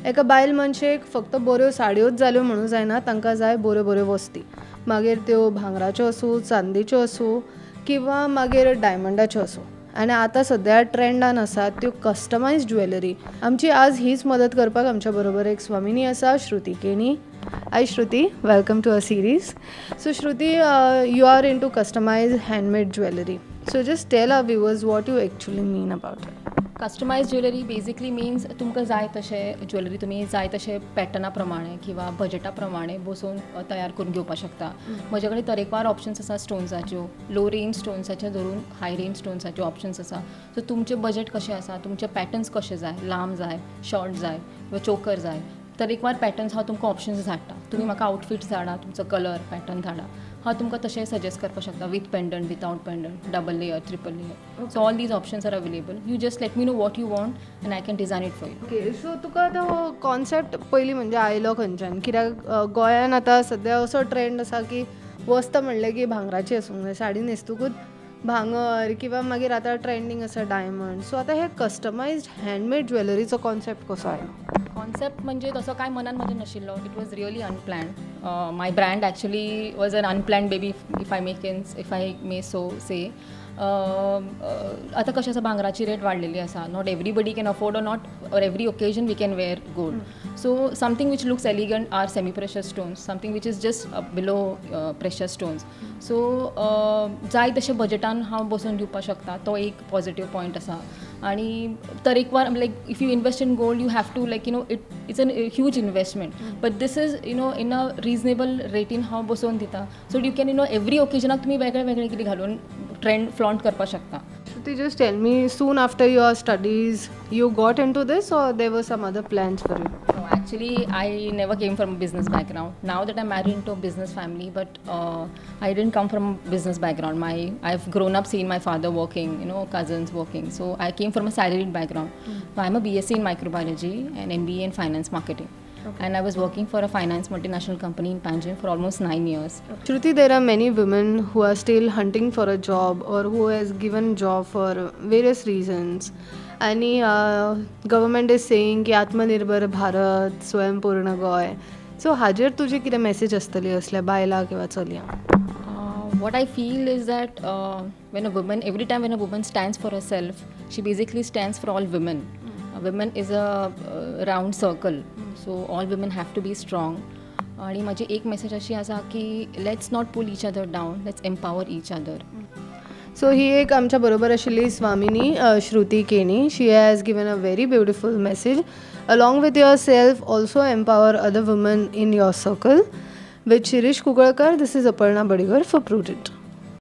एका बायल मनशेक फक्त बऱ्यो साडयोच जाल्यो म्हणूं जायना, तांकां जाय बऱ्यो बऱ्यो वस्ती, मागीर त्यो भांगराच्यो आसूं, चांदीच्यो आसूं किंवा मागीर डायमंडाच्यो आसूं. आनी आतां सद्या ट्रेंडान आसा त्यो कस्टमायज ज्वेलरी. आमची आज हीच मदत करपाक आमच्या बरोबर एक स्वामिनी आसा, Shruti Keni. Hi Shruti, welcome to a series. So Shruti, you are in to customize handmade jewellery. So just tell our viewers what you actually mean about it. Customize jewellery basically means तुमकां जाय तशें ज्वेलरी तुमी जाय तशें पॅटर्ना प्रमाणे किंवा बजेटा प्रमाणे बसून तयार करून घेवपाक शकता. म्हजे कडेन तरेकवार ऑप्शन्स आसा स्टोन्साच्यो, लो रेंज स्टोन्साचे धरून हाय रेंज स्टोन्साच्यो ऑप्शन्स आसा. सो तुमचें बजेट कशें आसा, तुमचे पॅटर्न्स कशे जाय, लांब जाय, शॉर्ट जाय किंवा चोकर जाय, तरेकवार पॅटर्न्स हांव तुमकां ऑप्शन्स धाडटा. तुमी म्हाका आउटफीट धाडा, तुमचो कलर पॅटर्न धाडा, हांव तुमकां तशें सजेस्ट करपाक शकता. With pendant, without pendant, double layer, triple layer. So all these options are available. You just let me know what you want and I can design it for you. Okay, so तुका आतां हो concept पयलीं म्हणजे आयलो खंयच्यान? कित्याक गोंयान आतां सद्या असो ट्रेंड आसा की वस्त म्हणलें की भांगराची आसूंक जाय, साडी न्हेसतकूच भांगर किंवा मागीर आतां ट्रेंडींग आसा डायमंड. सो आतां हे कस्टमायज्ड हँडमेड ज्वेलरीचो कॉन्सेप्ट कसो आयलो? कॉन्सेप्ट म्हणजे तसो काय मनान म्हाज्या नाशिल्लो. It was really unplanned. My brand actually was un unplanned baby if I may so say. आतां कशें आसा, भांगराची रेट वाडलेली आसा. Not everybody can afford or every occasion we can wear gold. So something which looks elegant are semi precious stones, something which is just below precious stones. So जाय तशें बजेटान हांव बसून दिवपाक शकता. तो एक पॉझिटिव्ह पॉयंट आसा. आणि तरेकवार like if you invest in gold you have to like it's an huge investment, but this is in a reasonable रेटीन हांव बसोवन दिता. सो यू कॅन एवरी ओकेजनाक तुमी वेगळें वेगळें कितें घालून ट्रेंड फ्लॉन्ट करपाक शकता. Shruti, just tell me, soon after your studies, you got into this or there were some other plans for you? No, actually, I never came from a business background. Now that I'm married into a business family, but I didn't come from a business background. I've grown up seeing my father working, cousins working. So I came from a salaried background. So I'm a BSc in microbiology and MBA in finance marketing. Okay. And I was working for a finance multinational company in Panjim for almost 9 years. Shruti, there are many women who are still hunting for a job or who has given job for various reasons. And government is saying ki Atmanirbhar Bharat, Swayambhurna Goy. So हाजेर तुजी कितें message आसतली असल्या बायलां किंवा चलयांक? What I feel is that every time when a woman stands for herself, she basically stands for all women. Women is a round circle. So all women have to be strong. आणि माझी एक message अशी आसा की let's not pull each other down, let's empower each other. So ही एक आमच्या बरोबर आशिल्ली स्वामिनी Shruti Keni. She has given a very beautiful message. Along with yourself also empower other woman in your circle. With Shirish Kugalkar, this is Aparna Badigar for prudent.